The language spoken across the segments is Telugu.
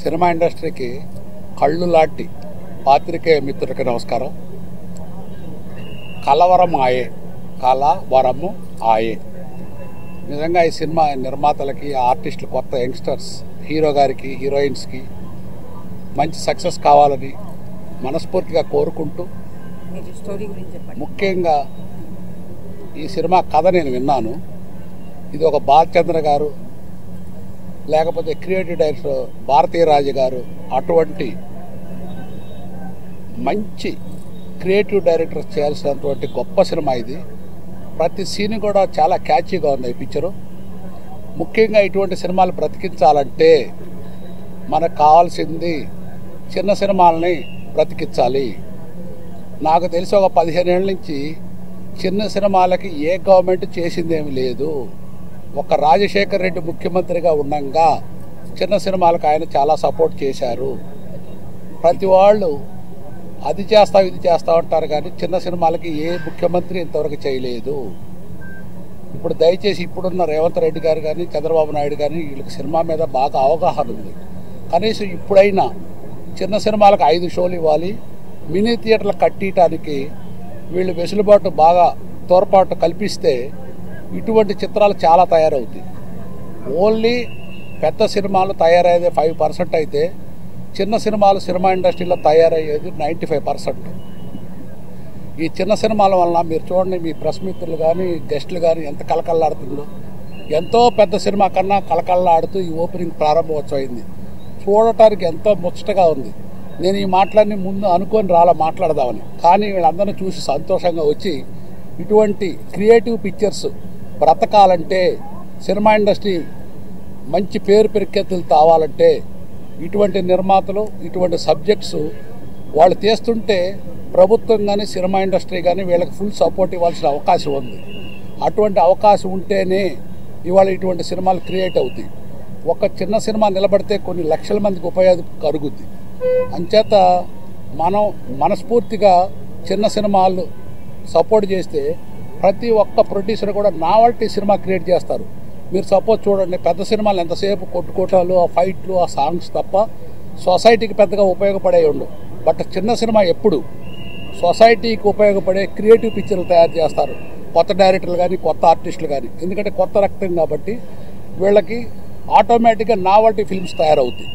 సినిమా ఇండస్ట్రీకి కళ్ళు లాంటి పాత్రికేయ మిత్రులకి నమస్కారం. కలవరం ఆయే, కలవరము ఆయే. నిజంగా ఈ సినిమా నిర్మాతలకి, ఆర్టిస్టులు, కొత్త యంగ్స్టర్స్, హీరో గారికి, హీరోయిన్స్కి మంచి సక్సెస్ కావాలని మనస్ఫూర్తిగా కోరుకుంటూ, ముఖ్యంగా ఈ సినిమా కథ నేను విన్నాను. ఇది ఒక బాలచంద్ర గారు, లేకపోతే క్రియేటివ్ డైరెక్టర్ భారతీరాజు గారు, అటువంటి మంచి క్రియేటివ్ డైరెక్టర్స్ చేయాల్సినటువంటి గొప్ప సినిమా ఇది. ప్రతి సీన్ కూడా చాలా క్యాచీగా ఉంది ఈ పిక్చరు. ముఖ్యంగా ఇటువంటి సినిమాలు బ్రతికించాలంటే మనకు కావాల్సింది చిన్న సినిమాలని బ్రతికించాలి. నాకు తెలిసి ఒక 15 ఏళ్ళ నుంచి చిన్న సినిమాలకి ఏ గవర్నమెంట్ చేసిందేమి లేదు. ఒక రాజశేఖర్ రెడ్డి ముఖ్యమంత్రిగా ఉండగా చిన్న సినిమాలకు ఆయన చాలా సపోర్ట్ చేశారు. ప్రతి వాళ్ళు అది చేస్తావు ఇది చేస్తావు అంటారు, కానీ చిన్న సినిమాలకి ఏ ముఖ్యమంత్రి ఇంతవరకు చేయలేదు. ఇప్పుడు దయచేసి ఇప్పుడున్న రేవంత్ రెడ్డి గారు కానీ చంద్రబాబు నాయుడు కానీ వీళ్ళకి సినిమా మీద బాగా అవగాహన ఉంది. కనీసం ఇప్పుడైనా చిన్న సినిమాలకు 5 షోలు ఇవ్వాలి. మినీ థియేటర్లు కట్టడానికి వీళ్ళు వెసులుబాటు బాగా తోడ్పాటు కల్పిస్తే ఇటువంటి చిత్రాలు చాలా తయారవుతాయి. ఓన్లీ పెద్ద సినిమాలు తయారయ్యేది 5% అయితే చిన్న సినిమాలు సినిమా ఇండస్ట్రీలో తయారయ్యేది 95%. ఈ చిన్న సినిమాల వలన మీరు చూడండి, మీ ప్రెస్ మిత్రులు కానీ గెస్టులు కానీ ఎంత కలకల్లాడుతుందో. ఎంతో పెద్ద సినిమా కన్నా కలకల్లాడుతూ ఈ ఓపెనింగ్ ప్రారంభోత్సవం అయింది. చూడటానికి ఎంతో ముచ్చటగా ఉంది. నేను ఈ మాటలన్నీ ముందు అనుకొని మాట్లాడదామని, కానీ వీళ్ళందరినీ చూసి సంతోషంగా వచ్చి ఇటువంటి క్రియేటివ్ పిక్చర్స్ బ్రతకాలంటే, సినిమా ఇండస్ట్రీ మంచి పేరు ప్రఖ్యాతులు తావాలంటే ఇటువంటి నిర్మాతలు ఇటువంటి సబ్జెక్ట్స్ వాళ్ళు తీస్తుంటే ప్రభుత్వం కానీ సినిమా ఇండస్ట్రీ కానీ వీళ్ళకి ఫుల్ సపోర్ట్ ఇవ్వాల్సిన అవకాశం ఉంది. అటువంటి అవకాశం ఉంటేనే ఇవాళ ఇటువంటి సినిమాలు క్రియేట్ అవుతాయి. ఒక చిన్న సినిమా నిలబడితే కొన్ని లక్షల మందికి ఉపయోగం కలుగుద్ది. అంచేత మనం మనస్ఫూర్తిగా చిన్న సినిమాలు సపోర్ట్ చేస్తే ప్రతి ఒక్క ప్రొడ్యూసర్ కూడా నావల్టీ సినిమా క్రియేట్ చేస్తారు. మీరు సపోజ్ చూడండి, పెద్ద సినిమాలు ఎంతసేపు కొట్టుకోటాలు, ఆ ఫైట్లు, ఆ సాంగ్స్ తప్ప సొసైటీకి పెద్దగా ఉపయోగపడే ఉండవు. బట్ చిన్న సినిమా ఎప్పుడు సొసైటీకి ఉపయోగపడే క్రియేటివ్ పిక్చర్లు తయారు చేస్తారు కొత్త డైరెక్టర్లు కానీ కొత్త ఆర్టిస్టులు కానీ. ఎందుకంటే కొత్త రక్తం కాబట్టి వీళ్ళకి ఆటోమేటిక్గా నావల్టీ ఫిల్మ్స్ తయారవుతాయి.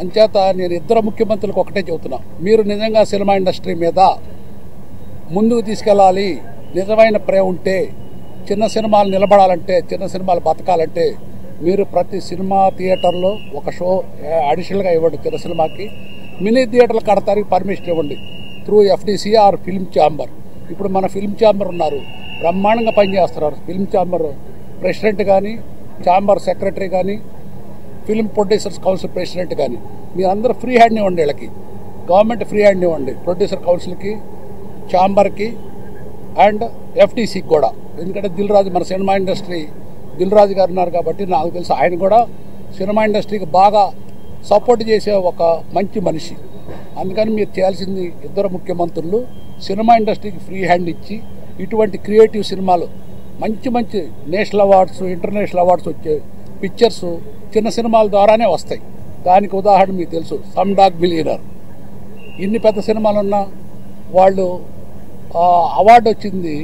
అంచేత నేను ఇద్దరు ముఖ్యమంత్రులకు ఒకటే చెబుతున్నా, మీరు నిజంగా సినిమా ఇండస్ట్రీ మీద ముందుకు తీసుకెళ్ళాలి, నిజమైన ప్రేమ ఉంటే, చిన్న సినిమాలు నిలబడాలంటే, చిన్న సినిమాలు బతకాలంటే మీరు ప్రతి సినిమా థియేటర్లో ఒక షో అడిషనల్గా ఇవ్వండి. చిన్న సినిమాకి మినీ థియేటర్లు కడతానికి పర్మిషన్ ఇవ్వండి through FDC or film chamber. ఇప్పుడు మన ఫిల్మ్ ఛాంబర్ ఉన్నారు, బ్రహ్మాండంగా పనిచేస్తున్నారు. ఫిల్మ్ ఛాంబర్ ప్రెసిడెంట్ కానీ, ఛాంబర్ సెక్రటరీ కానీ, ఫిల్మ్ ప్రొడ్యూసర్స్ కౌన్సిల్ ప్రెసిడెంట్ కానీ మీరందరూ ఫ్రీ హ్యాండ్ ఇవ్వండి. వీళ్ళకి గవర్నమెంట్ ఫ్రీ హ్యాండ్ ఇవ్వండి, ప్రొడ్యూసర్ కౌన్సిల్కి, ఛాంబర్కి అండ్ FDCకి కూడా. ఎందుకంటే దిల్ రాజు మన సినిమా ఇండస్ట్రీ దిల్ రాజు గారు ఉన్నారు కాబట్టి నాకు తెలుసు ఆయన కూడా సినిమా ఇండస్ట్రీకి బాగా సపోర్ట్ చేసే ఒక మంచి మనిషి. అందుకని మీరు చేయాల్సింది ఇద్దరు ముఖ్యమంత్రులు సినిమా ఇండస్ట్రీకి ఫ్రీ హ్యాండ్ ఇచ్చి ఇటువంటి క్రియేటివ్ సినిమాలు మంచి మంచి నేషనల్ అవార్డ్స్ ఇంటర్నేషనల్ అవార్డ్స్ వచ్చే పిక్చర్స్ చిన్న సినిమాల ద్వారానే వస్తాయి. దానికి ఉదాహరణ మీకు తెలుసు, సమ్ డాగ్ మిలియనర్. ఇన్ని పెద్ద సినిమాలు ఉన్నా వాళ్ళు అవార్డు వచ్చింది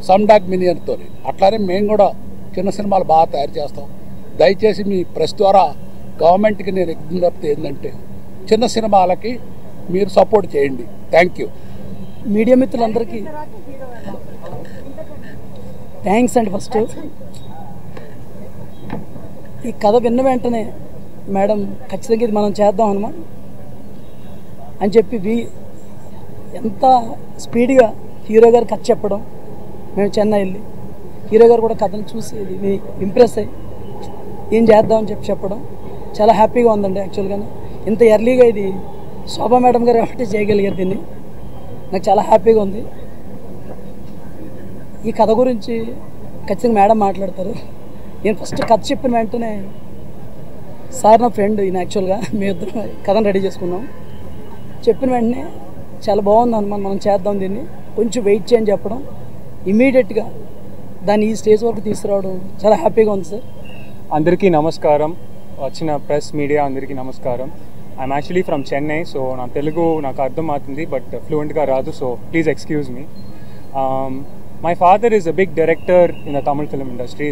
సమ్ డాగ్ మిలియనర్తో. అట్లానే మేము కూడా చిన్న సినిమాలు బాగా తయారు చేస్తాం. దయచేసి మీ ప్రెస్ ద్వారా గవర్నమెంట్కి నేను విజ్ఞప్తి ఏంటంటే చిన్న సినిమాలకి మీరు సపోర్ట్ చేయండి. Thank you. మీడియా మిత్రులందరికీ థ్యాంక్స్ అండి. ఫస్ట్ ఈ కథ విన్న వెంటనే మేడం ఖచ్చితంగా ఇది మనం చేద్దాం అన్నమాట అని చెప్పి ఎంత స్పీడ్గా హీరో గారు కథ చెప్పడం, మేము చెన్నై వెళ్ళి హీరో గారు కూడా కథను చూసి ఇది ఇంప్రెస్ అయ్యి ఏం చేద్దామని చెప్పడం చాలా హ్యాపీగా ఉందండి. యాక్చువల్గానే ఇంత ఎర్లీగా ఇది శోభా మేడం గారు కాబట్టి చేయగలిగారు దీన్ని. నాకు చాలా హ్యాపీగా ఉంది. ఈ కథ గురించి ఖచ్చితంగా మేడం మాట్లాడతారు. నేను ఫస్ట్ కథ చెప్పిన వెంటనే సార్ నా ఫ్రెండ్ ఈయన, యాక్చువల్గా మీ ఇద్దరు కథను రెడీ చేసుకున్నాం. చెప్పిన వెంటనే చాలా బాగుంది అనుమానం, మనం చేద్దాం దీన్ని, కొంచెం వెయిట్ చేయని చెప్పడం, ఇమీడియట్గా దాన్ని ఈ స్టేజ్ వరకు తీసుకురావడం చాలా హ్యాపీగా ఉంది సార్. అందరికీ నమస్కారం, వచ్చిన ప్రెస్ మీడియా అందరికీ నమస్కారం. I'm actually from Chennai, so నా తెలుగు నాకు అర్థం అవుతుంది బట్ ఫ్లూయెంట్గా రాదు, so please excuse me. My father is a big director in the Tamil film industry.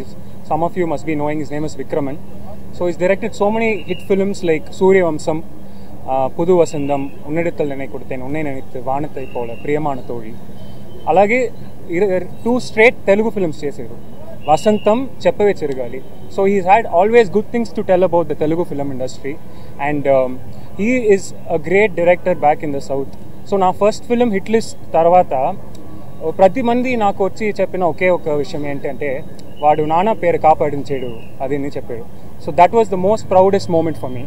Some of you must be knowing his name is Vikraman. So he's directed so many hit films like Suryavamsam, Pudu Vasandam, Unnadithal Nenai Koduthen, Unnai Nenithu, Vaanathai Pola, Priyamana Thozhi. Alage 2 straight Telugu films chesaru, Vasantham, Cheppave Chiragali. So he's had always good things to tell about the Telugu film industry, and he is a great director back in the south. So na first film hit list tarvata ప్రతి మంది నాకు వచ్చి చెప్పిన ఒకే ఒక విషయం ఏంటంటే వాడు నాన్న పేరు కాపాడించాడు అది అని చెప్పాడు. So that was the most proudest moment for me.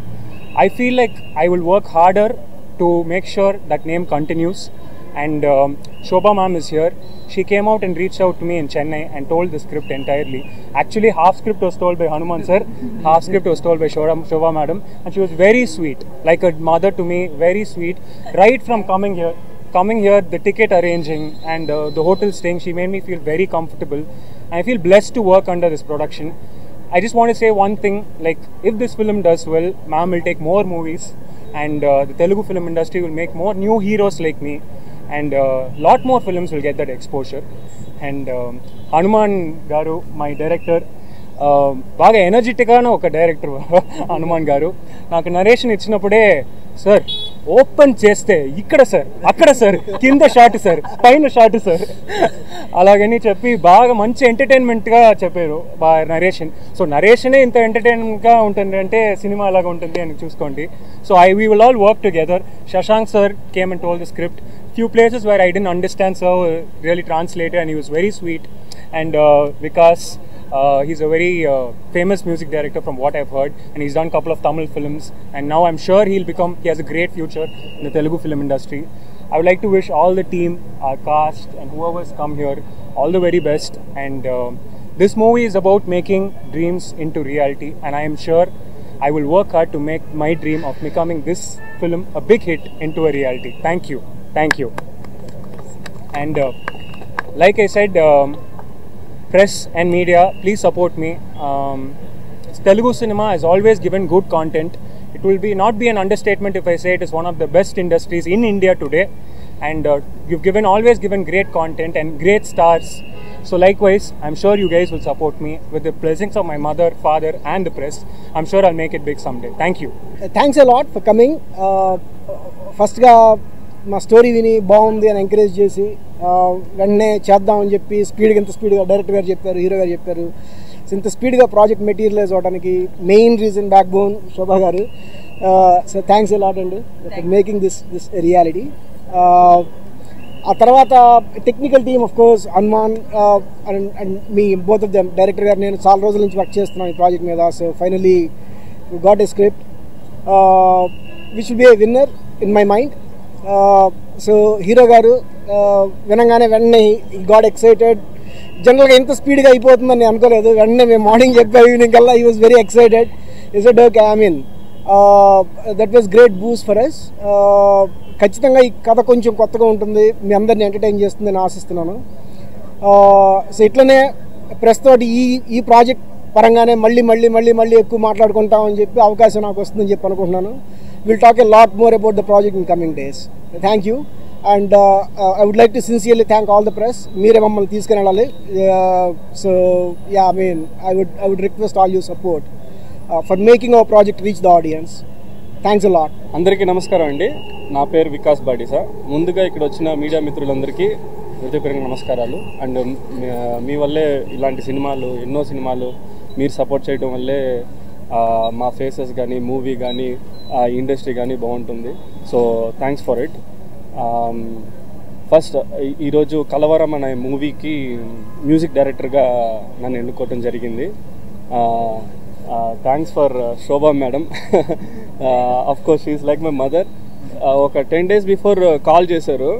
I feel like I will work harder to make sure that name continues. And Shobha ma'am is here. She came out and reached out to me in Chennai and told the script entirely. Actually, half script was told by Hanuman sir, half script was told by Shobha madam, and she was very sweet, like a mother to me, very sweet. Right from coming here, the ticket arranging and the hotel staying, she made me feel very comfortable. I feel blessed to work under this production. I just want to say one thing, like if this film does well, ma'am will take more movies, and the Telugu film industry will make more new heroes like me, and lot more films will get that exposure. And Hanuman garu, my director, బాగా ఎనర్జెటిక్గానే ఒక డైరెక్టర్ హనుమాన్ గారు. నాకు నరేషన్ ఇచ్చినప్పుడే సార్ ఓపెన్ చేస్తే ఇక్కడ సార్, అక్కడ సార్, కింద షాట్ సార్, పైన షాట్ సార్, అలాగని చెప్పి బాగా మంచి ఎంటర్టైన్మెంట్గా చెప్పారు నరేషన్. సో నరేషనే ఇంత ఎంటర్టైన్మెంట్గా ఉంటుంది అంటే సినిమా అలాగా ఉంటుంది అని చూసుకోండి. So we will all work together. Shashank sir came and told the script. Few places where I didn't understand, so really translated, and he was very sweet. And Vikas, he's a very famous music director from what I've heard, and he's done a couple of Tamil films, and now I'm sure he has a great future in the Telugu film industry. I would like to wish all the team, our cast, and whoever's come here all the very best. And this movie is about making dreams into reality, and I am sure I will work hard to make my dream of becoming this film a big hit into a reality. Thank you. And like I said, press and media, please support me. Telugu cinema has always given good content. It will not be an understatement if I say it is one of the best industries in India today. And you've always given great content and great stars. So likewise, I'm sure you guys will support me with the blessings of my mother, father, and the press. I'm sure I'll make it big someday. Thank you. Thanks a lot for coming. First ga మా స్టోరీ విని బాగుంది అని ఎంకరేజ్ చేసి వెంటనే చేద్దామని చెప్పి ఇంత స్పీడ్గా డైరెక్టర్ గారు చెప్పారు, హీరో గారు చెప్పారు. సో ఇంత స్పీడ్గా ప్రాజెక్ట్ మెటీరియలైజ్ అవ్వడానికి మెయిన్ రీజన్ బ్యాక్ బోన్ శోభా గారు. సో థ్యాంక్స్ ఎ లాట్ అండి ఫర్ మేకింగ్ దిస్ రియాలిటీ. ఆ తర్వాత technical team of course Hanuman and me both of them. Director గారు నేను చాలా రోజుల నుంచి వర్క్ చేస్తున్నాను ఈ ప్రాజెక్ట్ మీద. So finally got a script which will be A winner in my mind. So hero గారు వినగానే వెంటనే గాట్ ఎక్సైటెడ్. జనరల్గా ఇంత స్పీడ్గా అయిపోతుందని నేను అనుకోలేదు. వెంటనే మేము మార్నింగ్ చెప్పాము, ఈవినింగ్ కల్లా he was very excited. Is it okay? I mean that was great boost for us. ఖచ్చితంగా ఈ కథ కొంచెం కొత్తగా ఉంటుంది, మీ అందరిని ఎంటర్టైన్ చేస్తుందని ఆశిస్తున్నాను. సో ఇట్లనే ప్రెస్ తోటి ఈ ప్రాజెక్ట్ పరంగానే మళ్ళీ ఎక్కువ మాట్లాడుకుంటామని చెప్పి అవకాశం నాకు వస్తుందని చెప్పి అనుకుంటున్నాను. We'll talk a lot more about the project in coming days. Thank you. And I would like to sincerely thank all the press. Meere mammalni teeskoni velali. So yeah, I mean, I would request all your support for making our project reach the audience. Thanks a lot. అందరికీ నమస్కారం అండి. నా పేరు వికాస్ బాడిసా. ముందుగా ఇక్కడ వచ్చిన మీడియా మిత్రులందరికీ హృదయపూర్వక నమస్కారాలు. అండ్ మీ వల్లే ఇలాంటి సినిమాలు, ఎన్నో సినిమాలు మీరు సపోర్ట్ చేయడం వల్లే మా ఫేసెస్ కానీ, మూవీ కానీ, ఇండస్ట్రీ కానీ బాగుంటుంది. So thanks for it. First ఈరోజు కలవరం అనే మూవీకి మ్యూజిక్ డైరెక్టర్గా నన్ను ఎన్నుకోవటం జరిగింది. Thanks for Shobha madam. Of course she is like my mother. ఒక 10 days బిఫోర్ కాల్ చేశారు.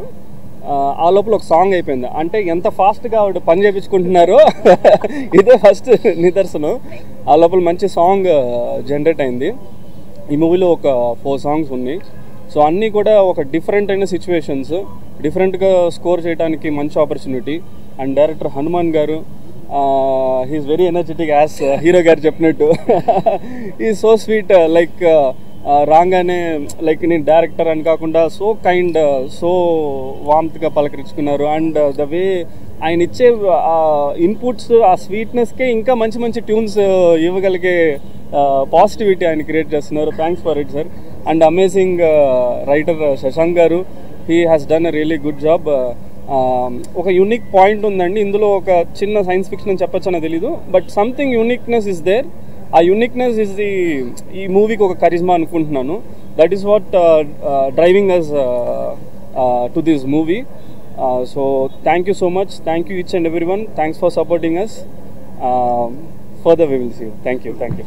ఆ లోపల ఒక సాంగ్ అయిపోయింది. అంటే ఎంత ఫాస్ట్గా ఆవిడ పని చేయించుకుంటున్నారో ఇదే ఫస్ట్ నిదర్శనం. ఆ లోపల మంచి సాంగ్ జనరేట్ అయింది. ఈ మూవీలో ఒక 4 songs ఉన్నాయి. సో అన్నీ కూడా ఒక డిఫరెంట్ అయిన సిచ్యువేషన్స్, డిఫరెంట్గా స్కోర్ చేయడానికి మంచి opportunity. And director Hanuman garu, he is very energetic as hero garu చెప్పినట్టు. ఈ సో స్వీట్, లైక్ రాగానే లైక్ నేను డైరెక్టర్ అని కాకుండా సో కైండ్, సో వామ్త్గా పలకరించుకున్నారు. అండ్ ద వే ఆయన ఇచ్చే ఇన్పుట్స్, ఆ స్వీట్నెస్కే ఇంకా మంచి మంచి ట్యూన్స్ ఇవ్వగలిగే పాజిటివిటీ ఆయన క్రియేట్ చేస్తున్నారు. Thanks for it sir. And amazing writer Shashank garu, he has done a really good job. ఒక యూనిక్ పాయింట్ ఉందండి ఇందులో. ఒక చిన్న సైన్స్ ఫిక్షన్ అని చెప్పొచ్చనో తెలీదు, but something uniqueness is there. ఆ యూనిక్నెస్ ఇస్ ఈ మూవీకి ఒక కరిజ్మా అనుకుంటున్నాను. That is what driving us to this movie. So thank you so much. Thank you each and every one. Thanks for supporting us. Further we will see you. Thank you. Thank you.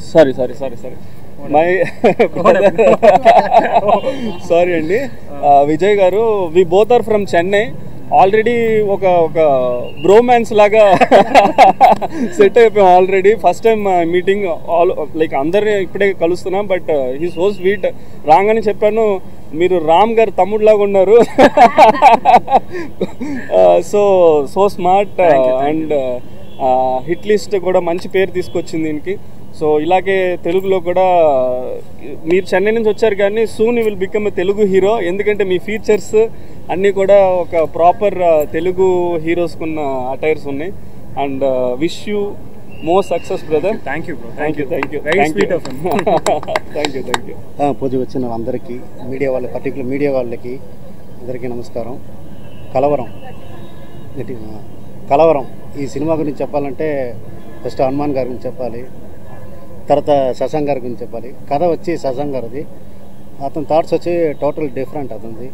Sorry my sorry అండి. Vijay garu, we both are from Chennai. Already ఒక బ్రోమాన్స్ లాగా సెట్ అయిపోయాం already. First time meeting like అందరినీ ఇప్పుడే కలుస్తున్నాం. But he so sweet. రాగానే చెప్పాను, మీరు రామ్ గారు తమ్ముడులాగా ఉన్నారు. So smart and hit list కూడా మంచి పేరు తీసుకొచ్చింది దీనికి. సో ఇలాగే తెలుగులో కూడా మీరు చెన్నై నుంచి వచ్చారు కానీ soon will become a Telugu hero. ఎందుకంటే మీ ఫీచర్స్ అన్నీ కూడా ఒక ప్రాపర్ తెలుగు హీరోస్కున్న అటైర్స్ ఉన్నాయి. And wish you more success brother. Thank you pooja వచ్చిన అందరికీ, మీడియా వాళ్ళకి, పర్టికులర్ మీడియా వాళ్ళకి అందరికీ నమస్కారం. కలవరం ఈ సినిమా గురించి చెప్పాలంటే ఫస్ట్ హనుమాన్ గారి గురించి చెప్పాలి, తర్వాత శశాంక్ గారి గురించి చెప్పాలి. కథ వచ్చి శశాంక్ గారిది. అతని థాట్స్ వచ్చి టోటల్ డిఫరెంట్. అతనిది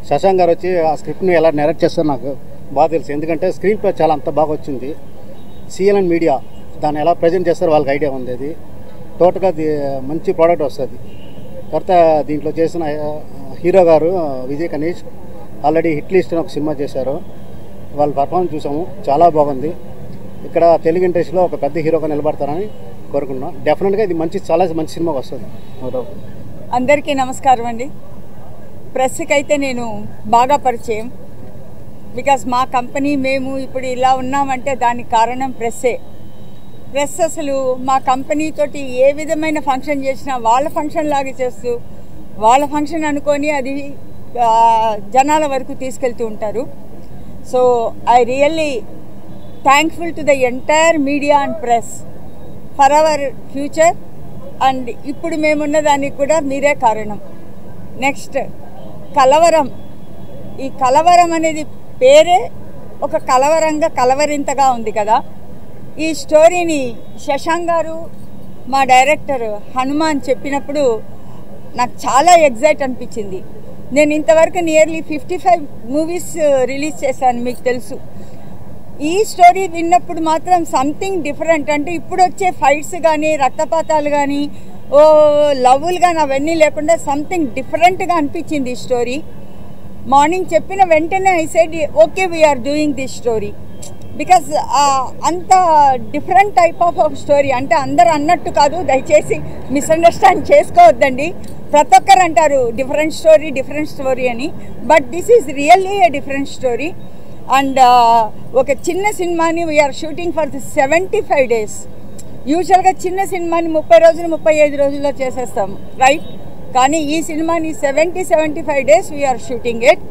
శశాంక్ గారు వచ్చి ఆ స్క్రిప్ట్ని ఎలా నెరెక్ట్ చేస్తారో నాకు బాగా తెలుసు. ఎందుకంటే స్క్రీన్ ప్లే చాలా అంత బాగా వచ్చింది. సిఎల్ఎన్ మీడియా దాన్ని ఎలా ప్రజెంట్ చేస్తారో వాళ్ళకి ఐడియా ఉంది. అది టోటల్గా మంచి ప్రోడక్ట్ వస్తుంది. తర్వాత దీంట్లో చేసిన హీరో గారు Vijay Kanish already hit list అని ఒక సినిమా చేశారు. వాళ్ళ పర్ఫార్మెన్స్ చూసాము, చాలా బాగుంది. ఇక్కడ తెలుగు ఇండస్ట్రీలో ఒక పెద్ద హీరోగా నిలబడతారని కోరుకుంటున్నాం. డెఫినెట్గా ఇది చాలా మంచి సినిమాకి వస్తుంది. అందరికీ నమస్కారం అండి. ప్రెస్కి అయితే నేను బాగా పరిచయం. బికాస్ మా కంపెనీ మేము ఇప్పుడు ఇలా ఉన్నామంటే దానికి కారణం ప్రెస్సే. ప్రెస్ అసలు మా కంపెనీ తోటి ఏ విధమైన ఫంక్షన్ చేసినా వాళ్ళ ఫంక్షన్ లాగా చేస్తూ వాళ్ళ ఫంక్షన్ అనుకొని అది జనాల వరకు తీసుకెళ్తూ ఉంటారు. So I really thankful to the entire media and press for our future. And ఇప్పుడు మేమున్న దానికి కూడా మీరే కారణం. నెక్స్ట్ కలవరం. ఈ కలవరం అనేది పేరే ఒక కలవరింతగా ఉంది కదా. ఈ స్టోరీని శశాంక్ గారు మా డైరెక్టర్ హనుమాన్ చెప్పినప్పుడు నాకు చాలా ఎగ్జైట్ అనిపించింది. నేను ఇంతవరకు నియర్లీ 55 మూవీస్ రిలీజ్ చేశాను, మీకు తెలుసు. ఈ స్టోరీ విన్నప్పుడు మాత్రం సంథింగ్ డిఫరెంట్. అంటే ఇప్పుడు వచ్చే ఫైట్స్ కానీ రక్తపాతాలు కానీ లవ్లు కానీ అవన్నీ లేకుండా సంథింగ్ డిఫరెంట్గా అనిపించింది ఈ స్టోరీ. మార్నింగ్ చెప్పిన వెంటనే I said okay we're doing this story. Because అంత డిఫరెంట్ టైప్ ఆఫ్ స్టోరీ. అంటే అందరు అన్నట్టు కాదు, దయచేసి మిస్అండర్స్టాండ్ చేసుకోవద్దండి. ప్రతి ఒక్కరు అంటారు డిఫరెంట్ స్టోరీ అని. But this is really a different story. And ఒక చిన్న సినిమాని వీఆర్ షూటింగ్ ఫర్ 75 days. యూజువల్గా చిన్న సినిమాని 30 రోజులు 35 రోజుల్లో చేసేస్తాము, రైట్? కానీ ఈ సినిమాని 75 days we're shooting it.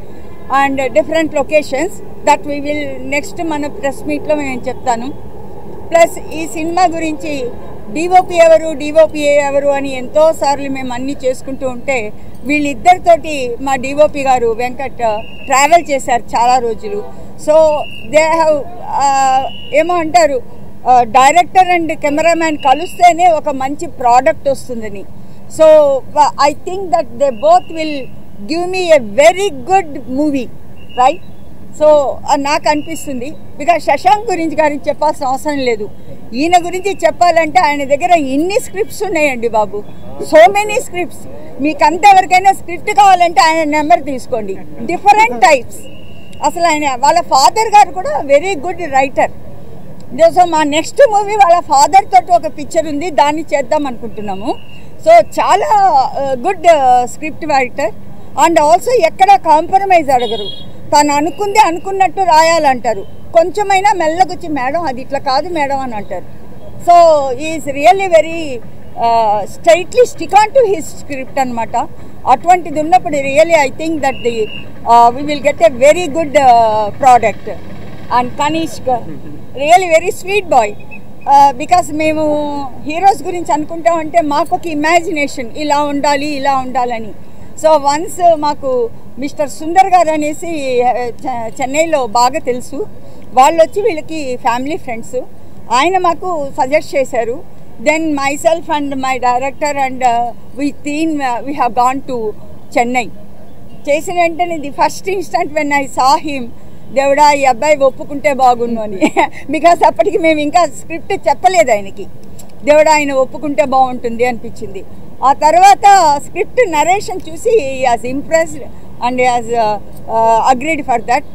And different locations that we will next మన ప్రెస్ మీట్లో నేను చెప్తాను. ప్లస్ ఈ సినిమా గురించి డిఓపి ఎవరు అని ఎంతోసార్లు మేము అన్నీ చేసుకుంటూ ఉంటే వీళ్ళిద్దరితోటి మా డిఓపి గారు వెంకట్ ట్రావెల్ చేశారు చాలా రోజులు. సో దే హ్యావ్ ఏమో అంటారు డైరెక్టర్ అండ్ కెమెరామ్యాన్ కలిస్తేనే ఒక మంచి ప్రోడక్ట్ వస్తుందని. So I think that they both will give me a very good movie, right? So నాకు అనిపిస్తుంది. బికాజ్ శశాంక్ గురించి చెప్పాల్సిన అవసరం లేదు. ఈయన గురించి చెప్పాలంటే ఆయన దగ్గర ఇన్ని స్క్రిప్ట్స్ ఉన్నాయండి బాబు, సో మెనీ స్క్రిప్ట్స్. మీకు అంతవరకైనా స్క్రిప్ట్ కావాలంటే ఆయన నెంబర్ తీసుకోండి. Different types. అసలు ఆయన వాళ్ళ ఫాదర్ గారు కూడా వెరీ గుడ్ రైటర్. సో మా నెక్స్ట్ మూవీ వాళ్ళ ఫాదర్ తోటి ఒక పిక్చర్ ఉంది, దాన్ని చేద్దాం అనుకుంటున్నాము. సో చాలా good script writer. And also ఎక్కడ కాంప్రమైజ్ అడగరు. తను అనుకున్నట్టు రాయాలంటారు. కొంచెమైనా మెల్లగొచ్చి మేడం అది ఇట్లా కాదు మేడం అని అంటారు. So is really very straightly stick on to his script అనమాట. అటువంటిది ఉన్నప్పుడు really I think that the we will get a very good product. And Kanishk really very sweet boy. Because మేము హీరోస్ గురించి అనుకుంటామంటే మాకు ఒక ఇమాజినేషన్ ఇలా ఉండాలని. సో వన్స్ మాకు మిస్టర్ సుందర్ గారు అనేసి చెన్నైలో బాగా తెలుసు. వాళ్ళు వచ్చి వీళ్ళకి ఫ్యామిలీ ఫ్రెండ్స్. ఆయన మాకు సజెస్ట్ చేశారు. Then myself and my director and we have gone to Chennai. చేసిన వెంటనే the first instant when I saw him దేవుడా ఈ అబ్బాయి ఒప్పుకుంటే బాగుండు అని. బికాస్ అప్పటికి మేము ఇంకా స్క్రిప్ట్ చెప్పలేదు ఆయనకి. దేవుడా ఆయన ఒప్పుకుంటే బాగుంటుంది అనిపించింది. ఆ తర్వాత స్క్రిప్ట్ నరేషన్ చూసి as impressed and as agreed for that.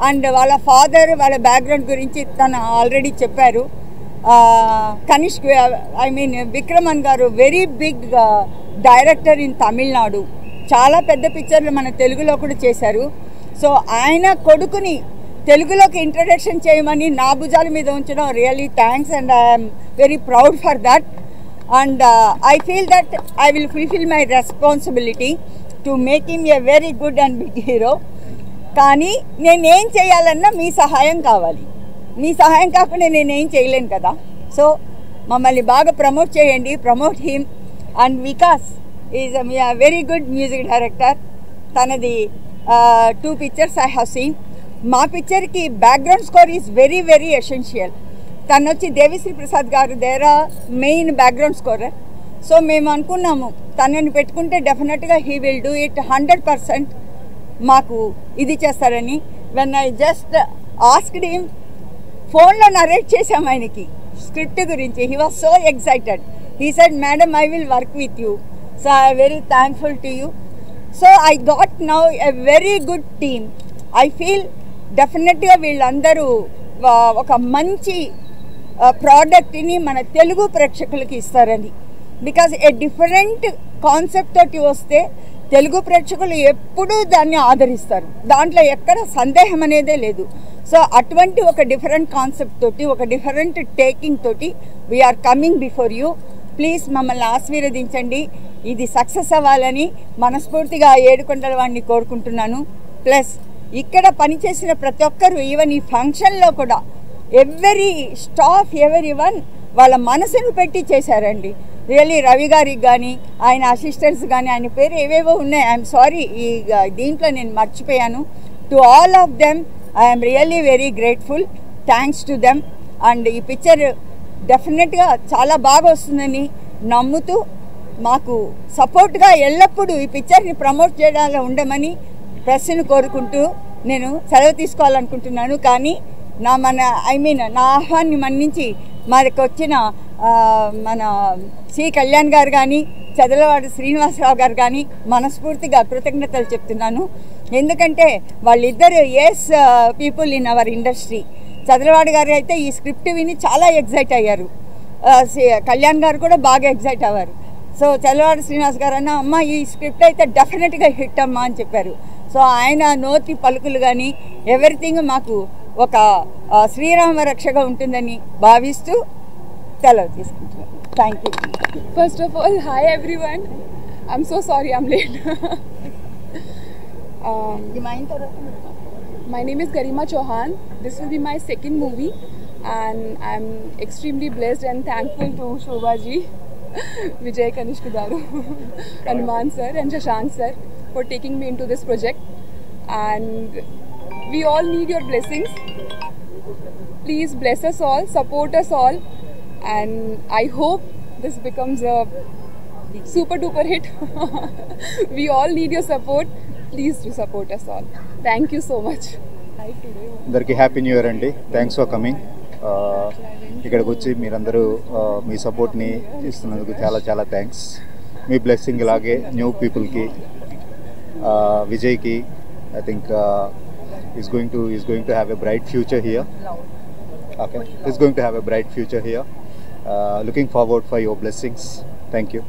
And వాళ్ళ ఫాదర్ వాళ్ళ బ్యాక్గ్రౌండ్ గురించి తను ఆల్రెడీ చెప్పారు. Kanishk I mean Vikraman garu very big director in Tamil Nadu. చాలా పెద్ద పిక్చర్లు మన తెలుగులో కూడా చేశారు. సో ఆయన కొడుకుని తెలుగులోకి ఇంట్రడక్షన్ చేయమని నా భుజాల మీద ఉంచడం really thanks and I'm very proud for that. And I feel that I will fulfil my responsibility to make him a very good and big hero. కానీ నేనేం చేయాలన్నా మీ సహాయం కావాలి. మీ సహాయం కాకుండా నేనేం చేయలేను కదా. సో మమ్మల్ని బాగా ప్రమోట్ చేయండి, promote him. And Vikas is very good music director. తనది 2 pictures I have seen. మా పిక్చర్కి background score is very very essential. తను వచ్చి దేవిశ్రీ ప్రసాద్ గారు దేరా మెయిన్ బ్యాక్గ్రౌండ్ స్కోరర్. సో మేము అనుకున్నాము తనని పెట్టుకుంటే డెఫినెట్గా హీ విల్ డూ ఇట్ 100% మాకు ఇది చేస్తారని. When I just asked him, ఫోన్లో నరేట్ చేసాం ఆయనకి స్క్రిప్ట్ గురించి. He was so excited. He said madam I will work with you. So I very thankful to you. So I got now a very good team. I feel డెఫినెట్గా వీళ్ళందరూ ఒక మంచి ప్రోడక్ట్ని మన తెలుగు ప్రేక్షకులకి ఇస్తారని. బికాజ్ ఏ డిఫరెంట్ కాన్సెప్ట్ తోటి వస్తే తెలుగు ప్రేక్షకులు ఎప్పుడూ దాన్ని ఆదరిస్తారు. దాంట్లో ఎక్కడ సందేహం అనేదే లేదు. సో అటువంటి ఒక డిఫరెంట్ కాన్సెప్ట్ తోటి, ఒక డిఫరెంట్ టేకింగ్ తోటి we're coming before you. Please మమ్మల్ని ఆశీర్వదించండి. ఇది సక్సెస్ అవ్వాలని మనస్ఫూర్తిగా ఏడుకొండల వాడిని కోరుకుంటున్నాను. ప్లస్ ఇక్కడ పనిచేసిన ప్రతి ఒక్కరు, ఈవెన్ ఈ ఫంక్షన్లో కూడా ఎవ్రీ స్టాఫ్ ఎవరీవన్ వాళ్ళ మనసును పెట్టి చేశారండి. రియల్లీ రవి గారికి కానీ ఆయన అసిస్టెంట్స్ కానీ, ఆయన పేరు ఏవేవో ఉన్నాయి, ఐఎమ్ సారీ ఈ దీంట్లో నేను మర్చిపోయాను. To all of them I'm really very grateful. Thanks to them. And ఈ పిక్చర్ డెఫినెట్గా చాలా బాగా వస్తుందని నమ్ముతూ మాకు సపోర్ట్గా ఎల్లప్పుడూ ఈ పిక్చర్ని ప్రమోట్ చేయడానికి ఉండమని ప్రెస్ను కోరుకుంటూ నేను సెలవు తీసుకోవాలనుకుంటున్నాను. కానీ నా ఆహ్వాన్ని మన్నించి మనకు వచ్చిన మన సి కళ్యాణ్ గారు కానీ, చదలవాడ శ్రీనివాసరావు గారు కానీ మనస్ఫూర్తిగా కృతజ్ఞతలు చెప్తున్నాను. ఎందుకంటే వాళ్ళిద్దరు as people in our industry. Chadalavada garu అయితే ఈ స్క్రిప్ట్ విని చాలా ఎగ్జైట్ అయ్యారు. కళ్యాణ్ గారు కూడా బాగా ఎగ్జైట్ అవ్వారు. సో చదలవాడ శ్రీనివాస్ గారు అన్న అమ్మ ఈ స్క్రిప్ట్ అయితే డెఫినెట్గా హిట్ అమ్మా అని చెప్పారు. సో ఆయన నోటి పలుకులు కానీ ఎవ్రీథింగ్ మాకు ఒక శ్రీరామ రక్షగా ఉంటుందని భావిస్తూ సెలవు తీసుకుంటున్నాను. Thank you. First of all, hi everyone. I'm so sorry I'm late. My name is Garima Chauhan. This will be my second movie and I'm extremely blessed and thankful to Shobha ji, Vijay Kanishk Garu, Hanuman sir and Shashank sir for taking me into this project. And we all need your blessings. Please bless us all, support us all, and I hope this becomes a super duper hit. We all need your support. Please do support us all. Thank you so much. అందరికీ హ్యాపీ న్యూ ఇయర్ అండి. Thanks for coming. ఇక్కడికి వచ్చి మీరందరూ మీ సపోర్ట్ని ఇస్తున్నందుకు చాలా చాలా థ్యాంక్స్. మీ బ్లెస్సింగ్ ఇలాగే న్యూ పీపుల్కి, విజయ్కి I think he's going to have a bright future here. Okay, he's going to have a bright future here. Looking forward for your blessings. Thank you.